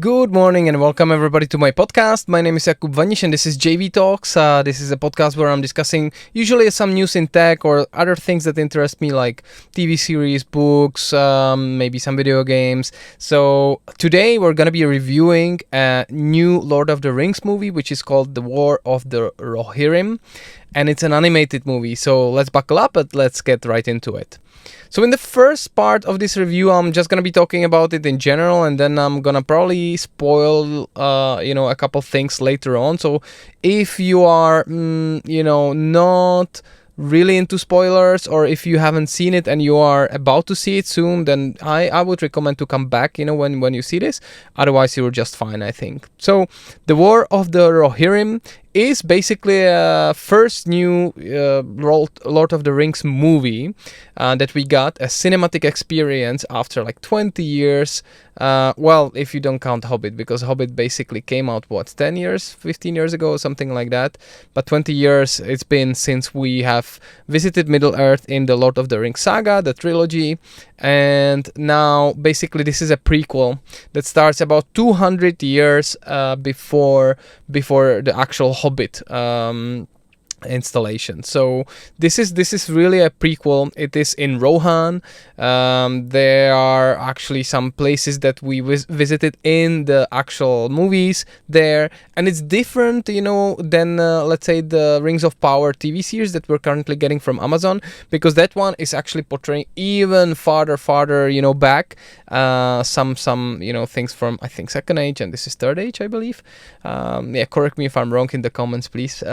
Good morning and welcome everybody to my podcast. My name is Jakub Vaniš and this is JV Talks. This is a podcast where I'm discussing usually some news in tech or other things that interest me, like TV series, books, maybe some video games. So today we're going to be reviewing a new Lord of the Rings movie, which is called The War of the Rohirrim. And it's an animated movie. So let's buckle up and let's get right into it. So in the first part of this review, I'm just going to be talking about it in general, and then I'm going to probably spoil, a couple things later on. So if you are, not really into spoilers, or if you haven't seen it and you are about to see it soon, then I would recommend to come back, when you see this. Otherwise, you're just fine, I think. So The War of the Rohirrim is basically a first new Lord of the Rings movie that we got, a cinematic experience after like 20 years. Well, if you don't count Hobbit, because Hobbit basically came out, 10 years, 15 years ago, something like that. But 20 years it's been since we have visited Middle-earth in the Lord of the Rings saga, the trilogy. And now basically this is a prequel that starts about 200 years before the actual Hobbit installation. So this is really a prequel. It is in Rohan. There are actually some places that we visited in the actual movies there, and it's different, than let's say the Rings of Power TV series that we're currently getting from Amazon, because that one is actually portraying even farther, back some things from, I think, Second Age, and this is Third Age, I believe. Correct me if I'm wrong in the comments, please.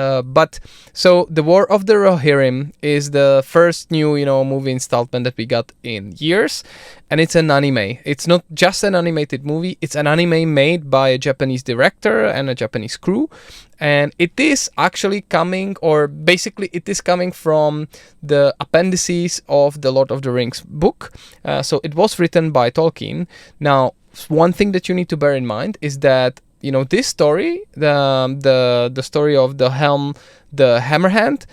So The War of the Rohirrim is the first new, movie installment that we got in years, and it's an anime. It's not just an animated movie, it's an anime made by a Japanese director and a Japanese crew, and it is actually coming from the appendices of the Lord of the Rings book. So it was written by Tolkien. Now, one thing that you need to bear in mind is that this story, the story of the Hammerhand,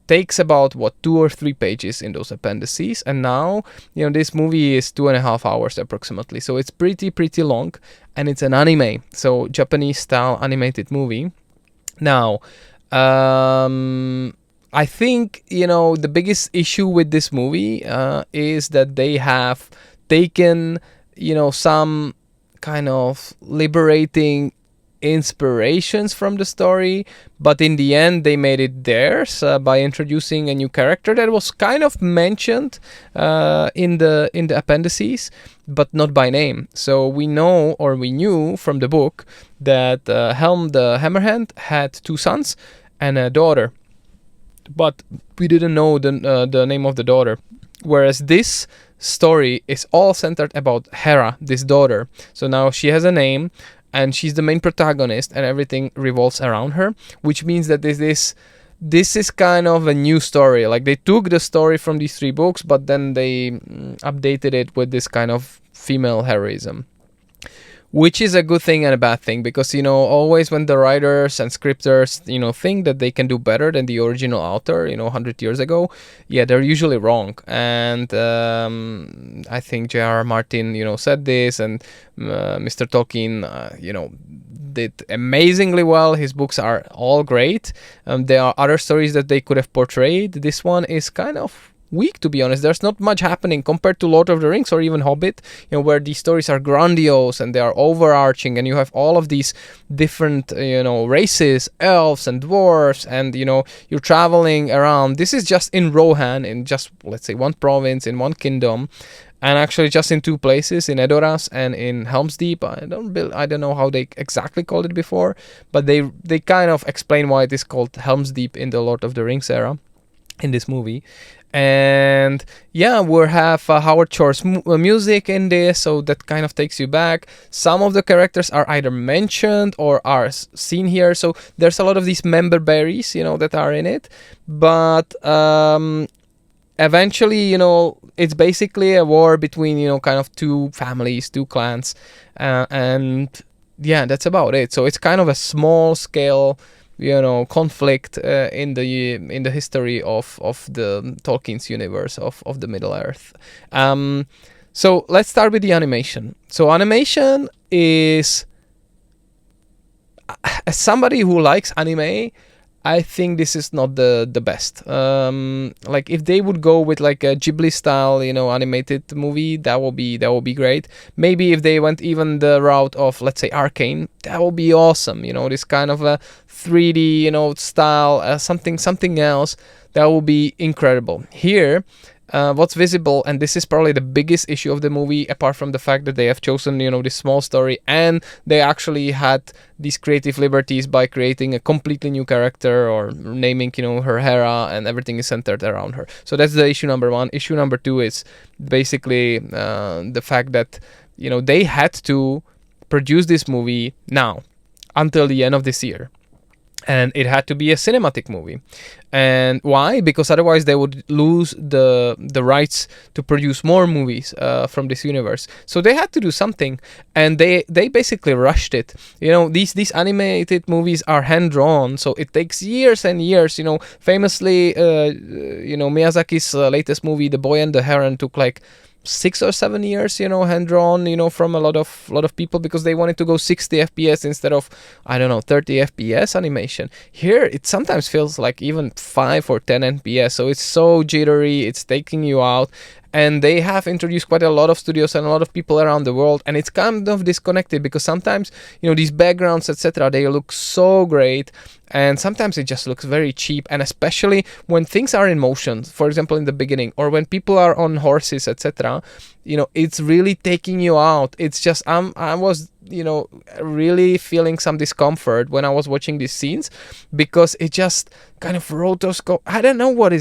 takes about 2 or 3 pages in those appendices, and now this movie is 2.5 hours approximately, so it's pretty long, and it's an anime, so Japanese style animated movie. Now, I think the biggest issue with this movie is that they have taken some kind of liberating inspirations from the story, but in the end they made it theirs by introducing a new character that was kind of mentioned in the appendices, but not by name. So we knew from the book that Helm the Hammerhand had 2 sons and a daughter, but we didn't know the name of the daughter. Whereas this story is all centered about Hera, this daughter. So now she has a name, and she's the main protagonist, and everything revolves around her, which means that this is kind of a new story. Like, they took the story from these 3 books, but then they updated it with this kind of female heroism, which is a good thing and a bad thing, because always when the writers and scripters think that they can do better than the original author 100 years ago, they're usually wrong. And I think J.R.R. Martin said this, and Mr. Tolkien did amazingly well. His books are all great. There are other stories that they could have portrayed. This one is kind of weak, to be honest. There's not much happening compared to Lord of the Rings or even Hobbit, where these stories are grandiose and they are overarching, and you have all of these different races, elves and dwarves, and you're traveling around. This is just in Rohan, in just, let's say, one province, in one kingdom, and actually just in 2 places, in Edoras and in Helm's Deep. I don't know how they exactly called it before, but they kind of explain why it is called Helm's Deep in the Lord of the Rings era in this movie. And we have Howard Shore's music in this, so that kind of takes you back. Some of the characters are either mentioned or are seen here, so there's a lot of these member berries that are in it. But eventually it's basically a war between kind of 2 families, 2 clans, and that's about it. So it's kind of a small scale conflict in the history of the Tolkien's universe of the Middle Earth. So let's start with the animation. So animation is, as somebody who likes anime, I think this is not the best. Like if they would go with like a Ghibli style, animated movie, that will be great. Maybe if they went even the route of, let's say, Arcane, that will be awesome. This kind of a 3D, style, something else, that will be incredible. Here, what's visible, and this is probably the biggest issue of the movie, apart from the fact that they have chosen, this small story, and they actually had these creative liberties by creating a completely new character or naming, her Hera, and everything is centered around her. So that's the issue number one. Issue number two is basically the fact that, they had to produce this movie now until the end of this year. And it had to be a cinematic movie. And why? Because otherwise they would lose the rights to produce more movies from this universe. So they had to do something, and they basically rushed it. These animated movies are hand drawn, so it takes years and years. Famously, Miyazaki's latest movie, The Boy and the Heron, took like 6 or 7 years, hand drawn, from a lot of people, because they wanted to go 60 FPS instead of, I don't know, 30 FPS animation. Here, it sometimes feels like even 5 or 10 FPS, so it's so jittery, it's taking you out. And they have introduced quite a lot of studios and a lot of people around the world, and it's kind of disconnected, because sometimes, these backgrounds, etc., they look so great, and sometimes it just looks very cheap. And especially when things are in motion, for example in the beginning, or when people are on horses, etc., it's really taking you out. It's just I was really feeling some discomfort when I was watching these scenes, because it just kind of rotoscope. I don't know what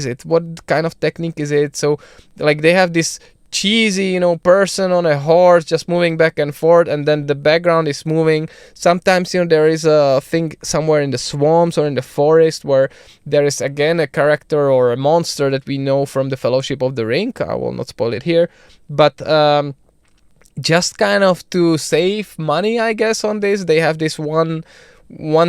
kind of technique is it. So like they have this cheesy person on a horse just moving back and forth, and then the background is moving. Sometimes there is a thing somewhere in the swamps or in the forest where there is again a character or a monster that we know from the Fellowship of the Ring. I will not spoil it here, but just kind of to save money, I guess, on this, they have this one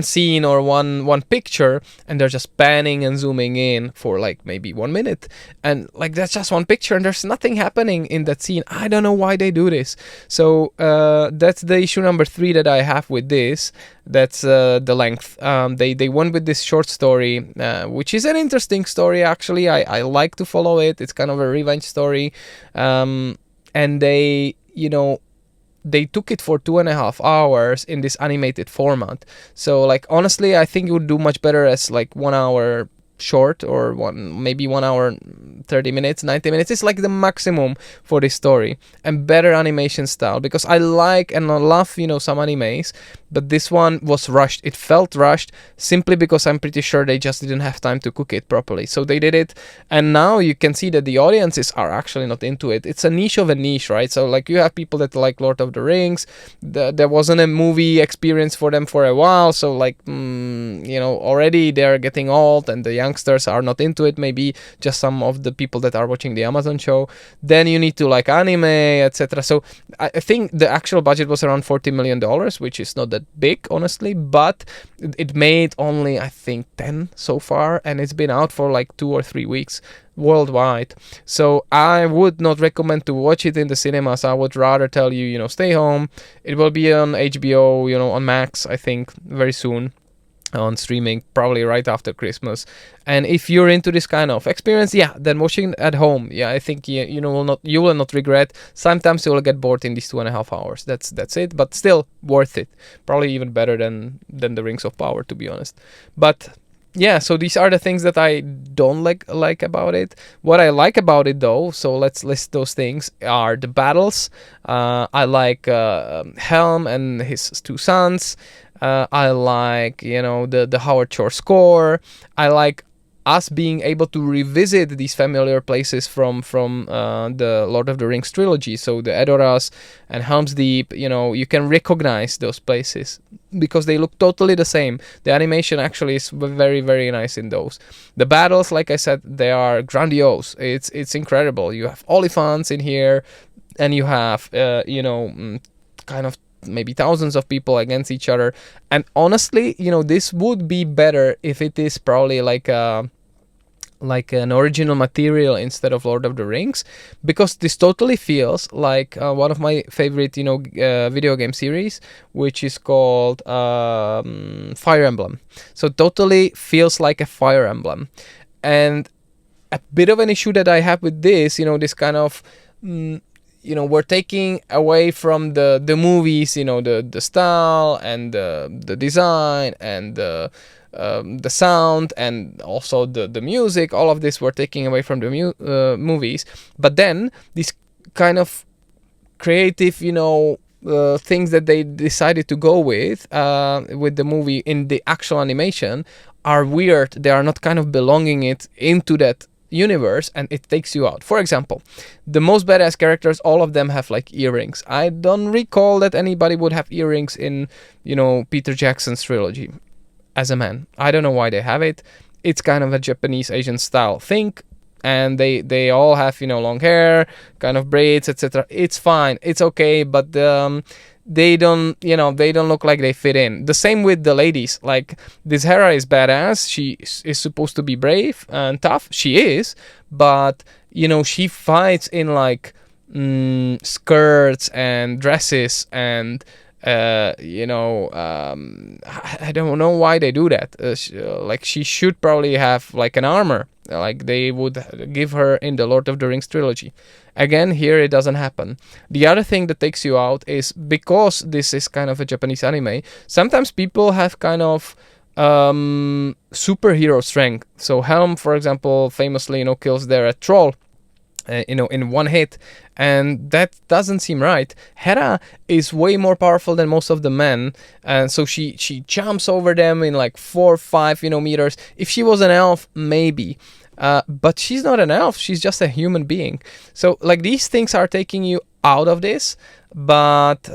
scene or one picture, and they're just panning and zooming in for like maybe 1 minute, and like that's just one picture, and there's nothing happening in that scene. I don't know why they do this. So that's the issue number 3 that I have with this. That's the length. They went with this short story, which is an interesting story actually. I like to follow it. It's kind of a revenge story, and they took it for 2.5 hours in this animated format. So like honestly, I think it would do much better as like 1 hour short, or maybe 1 hour 30 minutes, 90 minutes. It's like the maximum for this story, and better animation style, because I like and I love some animes, but this one was rushed. It felt rushed simply because I'm pretty sure they just didn't have time to cook it properly. So they did it, and now you can see that the audiences are actually not into it. It's a niche of a niche, right? So like you have people that like Lord of the Rings. There wasn't a movie experience for them for a while, so like already they're getting old, and the youngsters are not into it. Maybe just some of the people that are watching the Amazon show. Then you need to like anime, etc. So I think the actual budget was around $40 million, which is not that big, honestly, but it made only, I think, 10 so far, and it's been out for like 2 or 3 weeks worldwide. So I would not recommend to watch it in the cinemas. I would rather tell you, stay home. It will be on HBO, on Max, I think, very soon, on streaming, probably right after Christmas. And if you're into this kind of experience, then watching at home, I think you will not regret. Sometimes you will get bored in these 2.5 hours. That's it, but still worth it. Probably even better than the Rings of Power, to be honest. But so these are the things that I don't like about it. What I like about it, though, so let's list those things, are the battles. I like Helm and his 2 sons. I like, the Howard Shore score. I like us being able to revisit these familiar places from the Lord of the Rings trilogy. So the Edoras and Helm's Deep, you can recognize those places because they look totally the same. The animation actually is very, very nice in those. The battles, like I said, they are grandiose. It's incredible. You have Oliphaunts in here, and you have, kind of maybe thousands of people against each other. And honestly, this would be better if it is probably like a like an original material instead of Lord of the Rings, because this totally feels like one of my favorite, video game series, which is called Fire Emblem. So totally feels like a Fire Emblem. And a bit of an issue that I have with this, this kind of, we're taking away from the movies, the style and the design and the sound and also the music. All of this we're taking away from the movies. But then these kind of creative, things that they decided to go with the movie in the actual animation are weird. They are not kind of belonging it into that universe, and it takes you out. For example, the most badass characters, all of them have like earrings. I don't recall that anybody would have earrings in, Peter Jackson's trilogy as a man. I don't know why they have it. It's kind of a Japanese Asian style thing, and they all have, long hair, kind of braids, etc. It's fine, it's okay, but they don't look like they fit in. The same with the ladies. Like, this Hera is badass. She is supposed to be brave and tough. She is, but she fights in like skirts and dresses and I don't know why they do that. She should probably have like an armor, like they would give her in the Lord of the Rings trilogy. Again, here it doesn't happen. The other thing that takes you out is, because this is kind of a Japanese anime, sometimes people have kind of superhero strength. So Helm, for example, famously, kills there a troll, in one hit, and that doesn't seem right. Hera is way more powerful than most of the men, and so she jumps over them in like 4 or 5 meters. If she was an elf, maybe, but she's not an elf. She's just a human being. So like, these things are taking you out of this, but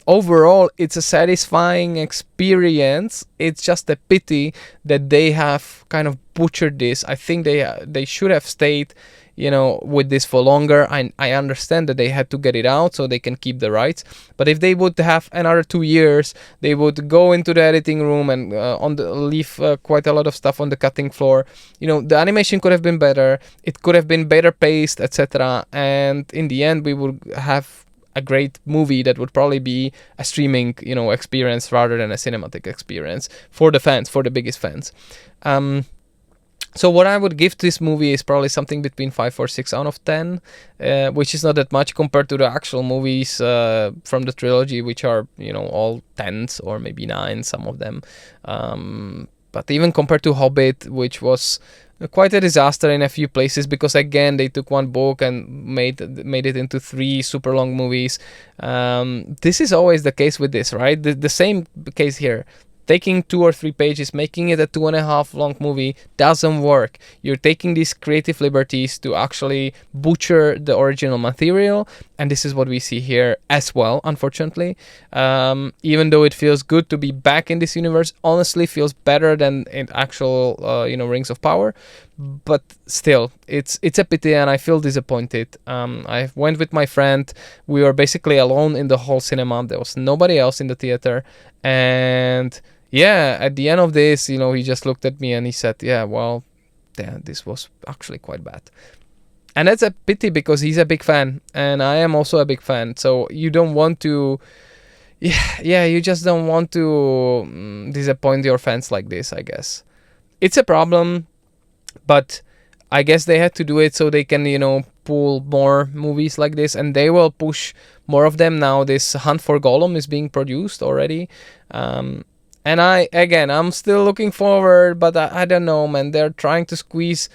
overall it's a satisfying experience. It's just a pity that they have kind of butchered this. I think they should have stayed with this for longer. I understand that they had to get it out so they can keep the rights, but if they would have another 2 years, they would go into the editing room and leave quite a lot of stuff on the cutting floor. The animation could have been better, it could have been better paced, etc. And in the end, we would have a great movie that would probably be a streaming experience rather than a cinematic experience for the fans, for the biggest fans. So what I would give this movie is probably something between 5 or 6 out of 10, which is not that much compared to the actual movies from the trilogy, which are, all 10s or maybe 9, some of them. But even compared to Hobbit, which was quite a disaster in a few places, because again, they took one book and made it into 3 super long movies. This is always the case with this, right? The same case here. Taking 2 or 3 pages, making it a 2.5 long movie doesn't work. You're taking these creative liberties to actually butcher the original material, and this is what we see here as well, unfortunately. Even though it feels good to be back in this universe, honestly feels better than in actual, Rings of Power. But still, it's a pity, and I feel disappointed. I went with my friend. We were basically alone in the whole cinema. There was nobody else in the theater, and yeah, at the end of this, he just looked at me and he said, yeah, well, yeah, this was actually quite bad. And that's a pity, because he's a big fan and I am also a big fan. So you don't want to, you just don't want to disappoint your fans like this, I guess. It's a problem, but I guess they had to do it so they can, pull more movies like this, and they will push more of them now. This Hunt for Gollum is being produced already. And I'm still looking forward, but I don't know, man. They're trying to squeeze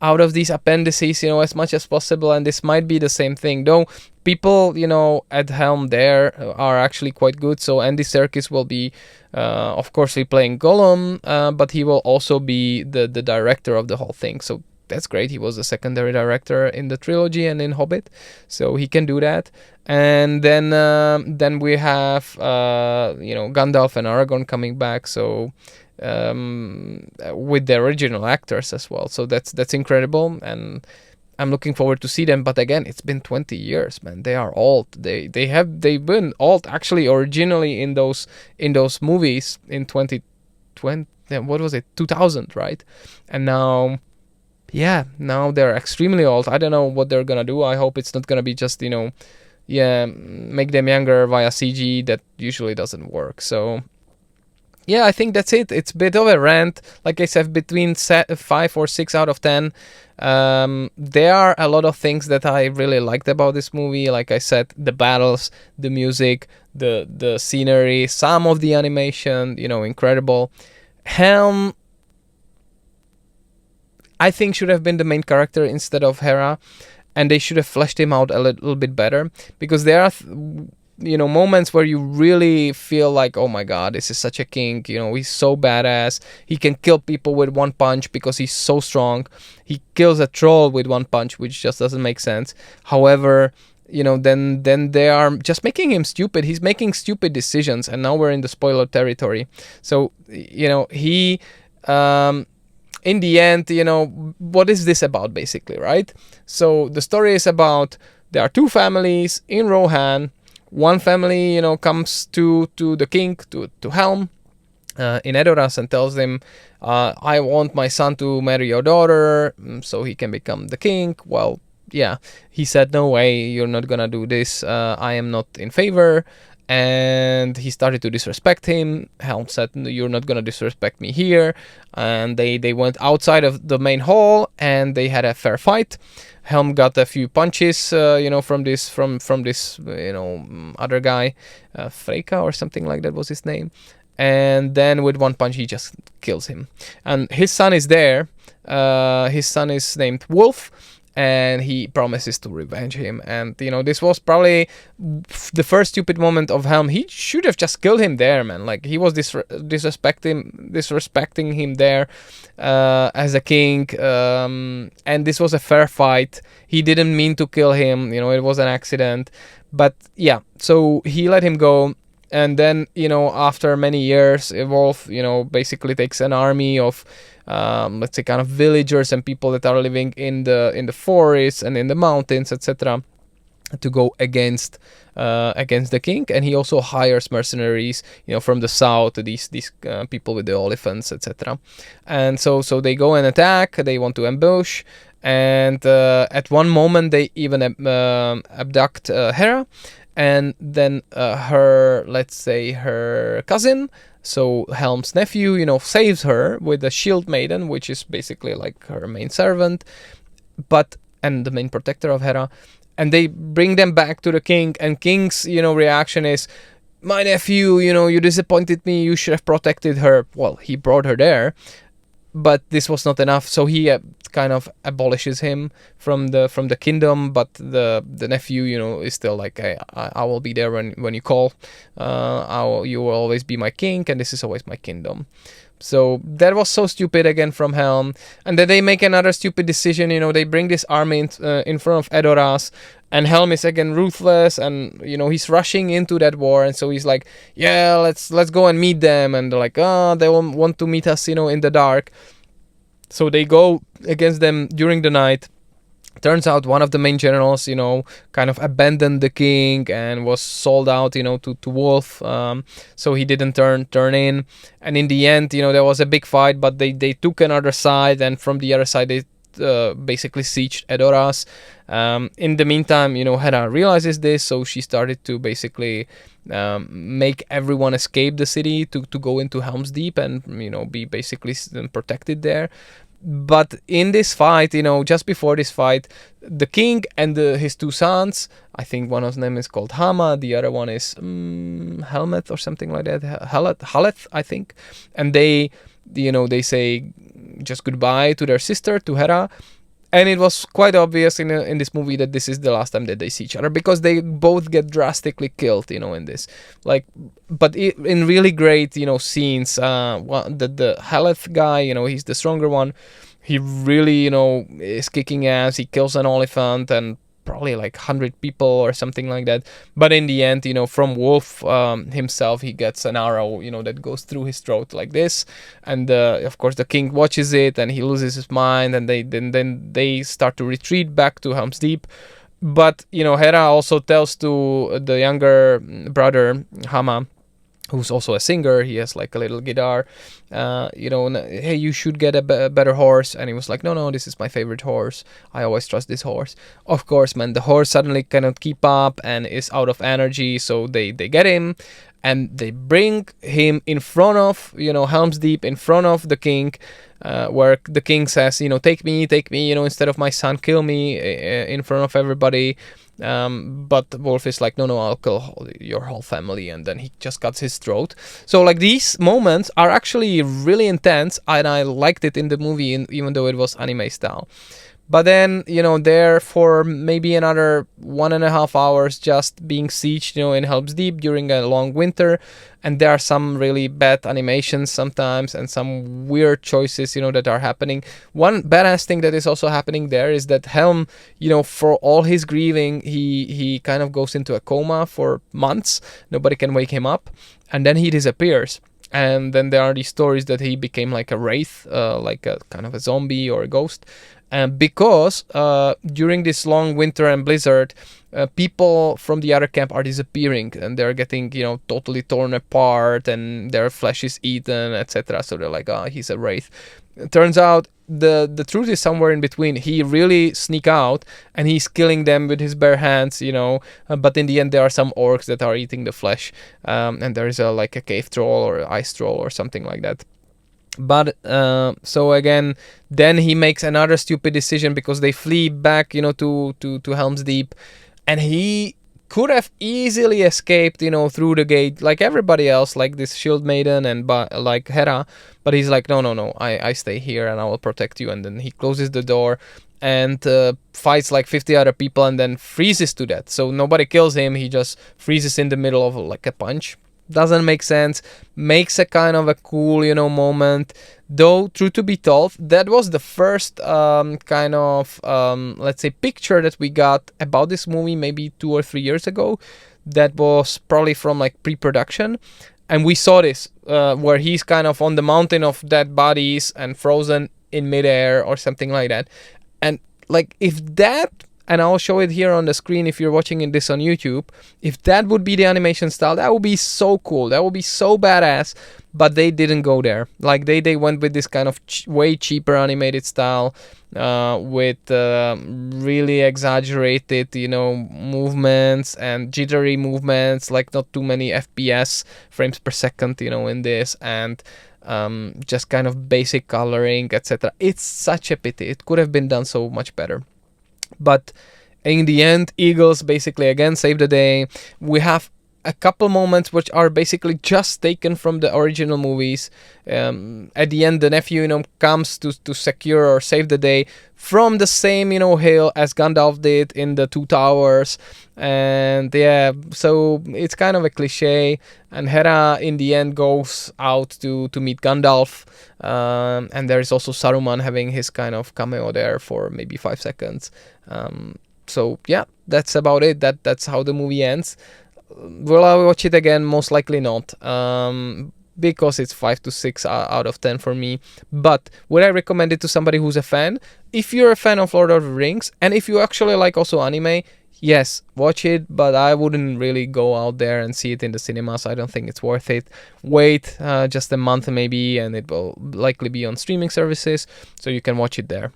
out of these appendices, as much as possible, and this might be the same thing. Though people, at helm there are actually quite good. So Andy Serkis will be, of course, playing Gollum, but he will also be the director of the whole thing. So that's great. He was a secondary director in the trilogy and in Hobbit, so he can do that. And then we have Gandalf and Aragorn coming back, so with the original actors as well. So that's incredible, and I'm looking forward to see them. But again, it's been 20 years, man. They are old. They've been old actually originally in those movies in 2020. what was it, 2000, right? And now, yeah, now they're extremely old. I don't know what they're gonna do. I hope it's not gonna be just, yeah, make them younger via CG. That usually doesn't work. So yeah, I think that's it. It's a bit of a rant. Like I said, between 5 or 6 out of 10. There are a lot of things that I really liked about this movie. Like I said, the battles, the music, the scenery, some of the animation, incredible. Helm, I think, should have been the main character instead of Hera, and they should have fleshed him out a little bit better, because there are moments where you really feel like, oh my god, this is such a king, he's so badass. He can kill people with one punch because he's so strong. He kills a troll with one punch, which just doesn't make sense. However, then they are just making him stupid. He's making stupid decisions, and now we're in the spoiler territory. So he in the end, what is this about, basically, right? So the story is about, there are two families in Rohan. One family, comes to the king, to Helm, in Edoras, and tells him, I want my son to marry your daughter, so he can become the king. Well, yeah, he said, no way, you're not gonna do this. I am not in favor. And he started to disrespect him. Helm said, no, you're not gonna disrespect me here. And they went outside of the main hall, and they had a fair fight. Helm got a few punches, from this other guy, Freyka or something like that was his name. And then with one punch, he just kills him. And his son is there. His son is named Wolf, and he promises to revenge him. And this was probably the first stupid moment of Helm. He should have just killed him there, man. Like, he was disrespecting him there as a king, and this was a fair fight. He didn't mean to kill him, it was an accident. But yeah, so he let him go. And then, after many years, Wolf, basically takes an army of, let's say, kind of villagers and people that are living in the forests and in the mountains, etc., to go against the king. And he also hires mercenaries, from the south, these people with the elephants, etc. And so they go and attack. They want to ambush. And at one moment, they even abduct Hera. And then her cousin, so Helm's nephew, saves her with a shield maiden, which is basically like her main servant, and the main protector of Hera. And they bring them back to the king, and king's, reaction is, my nephew, you disappointed me, you should have protected her. Well, he brought her there, but this was not enough, so he kind of abolishes him from the kingdom. But the nephew, is still like, I will be there when you call. You will always be my king, and this is always my kingdom. So that was so stupid again from Helm. And then they make another stupid decision. They bring this army in front of Edoras, and Helm is again ruthless, and he's rushing into that war. And so he's like, yeah, let's go and meet them. And they're like, they won't want to meet us, in the dark. So they go against them during the night. Turns out one of the main generals, kind of abandoned the king and was sold out, to Wolf. So he didn't turn in. And in the end, there was a big fight, but they took another side, and from the other side, they basically sieged Edoras. In the meantime, Hera realizes this, so she started to basically make everyone escape the city to go into Helm's Deep and, be basically protected there. But in this fight, just before this fight, the king and his two sons, I think one of them is called Hama, the other one is Helmet or something like that, Haleth, I think. And they say just goodbye to their sister, to Hera. And it was quite obvious in this movie that this is the last time that they see each other, because they both get drastically killed, in this. Like, but in really great, scenes. The Haleth guy, he's the stronger one. He really, is kicking ass. He kills an elephant and probably like 100 people or something like that. But in the end, from Wolf himself, he gets an arrow, that goes through his throat like this. And of course, the king watches it and he loses his mind. And then they start to retreat back to Helm's Deep. But Hera also tells to the younger brother Hama who's also a singer. He has like a little guitar, hey, you should get a better horse. And he was like, no, this is my favorite horse. I always trust this horse. Of course, man, the horse suddenly cannot keep up and is out of energy. So they get him and they bring him in front of, Helm's Deep, in front of the king, where the king says, take me, instead of my son, kill me in front of everybody. But Wolf is like, no, I'll kill your whole family, and then he just cuts his throat. So like these moments are actually really intense, and I liked it in the movie, even though it was anime style. But then, there for maybe another 1.5 hours just being sieged, in Helm's Deep during a long winter. And there are some really bad animations sometimes and some weird choices, that are happening. One badass thing that is also happening there is that Helm, for all his grieving, he kind of goes into a coma for months. Nobody can wake him up. And then he disappears. And then there are these stories that he became like a wraith, like a kind of a zombie or a ghost. Because during this long winter and blizzard, people from the other camp are disappearing and they're getting, totally torn apart and their flesh is eaten, etc. So they're like, he's a wraith. It turns out the truth is somewhere in between. He really sneak out and he's killing them with his bare hands, but in the end there are some orcs that are eating the flesh, and there is a cave troll or ice troll or something like that. But so again, then he makes another stupid decision because they flee back, to Helm's Deep, and he could have easily escaped, through the gate like everybody else, like this shield maiden and like Hera. But he's like, no, I stay here and I will protect you. And then he closes the door and fights like 50 other people and then freezes to death. So nobody kills him. He just freezes in the middle of like a punch. Doesn't make sense. Makes a kind of a cool, moment. Though, truth to be told, that was the first let's say, picture that we got about this movie maybe 2 or 3 years ago. That was probably from like pre-production. And we saw this where he's kind of on the mountain of dead bodies and frozen in midair or something like that. And like if that... And I'll show it here on the screen if you're watching this on YouTube. If that would be the animation style, that would be so cool. That would be so badass. But they didn't go there. Like they went with this kind of way cheaper animated style, with really exaggerated, movements and jittery movements. Like not too many FPS frames per second, in this, and just kind of basic coloring, etc. It's such a pity. It could have been done so much better. But in the end, Eagles basically again save the day. We have a couple moments which are basically just taken from the original movies. At the end, the nephew, comes to secure or save the day from the same, hill as Gandalf did in the Two Towers. And yeah, so it's kind of a cliche. And Hera in the end goes out to meet Gandalf. And there is also Saruman having his kind of cameo there for maybe 5 seconds. So yeah, that's about it. That's how the movie ends. Will I watch it again? Most likely not, because it's 5 to 6 out of 10 for me. But would I recommend it to somebody who's a fan? If you're a fan of Lord of the Rings, and if you actually like also anime, yes, watch it, but I wouldn't really go out there and see it in the cinemas. I don't think it's worth it. Wait just a month maybe, and it will likely be on streaming services, so you can watch it there.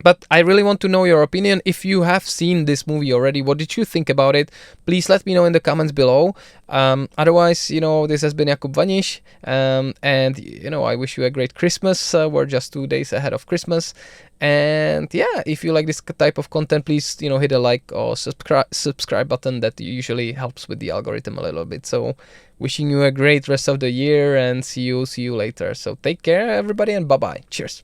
But I really want to know your opinion. If you have seen this movie already, what did you think about it? Please let me know in the comments below. Otherwise, this has been Jakub Vaniš. And, I wish you a great Christmas. We're just 2 days ahead of Christmas. And yeah, if you like this type of content, please, hit a like or subscribe button. That usually helps with the algorithm a little bit. So wishing you a great rest of the year and see you later. So take care, everybody, and bye-bye. Cheers.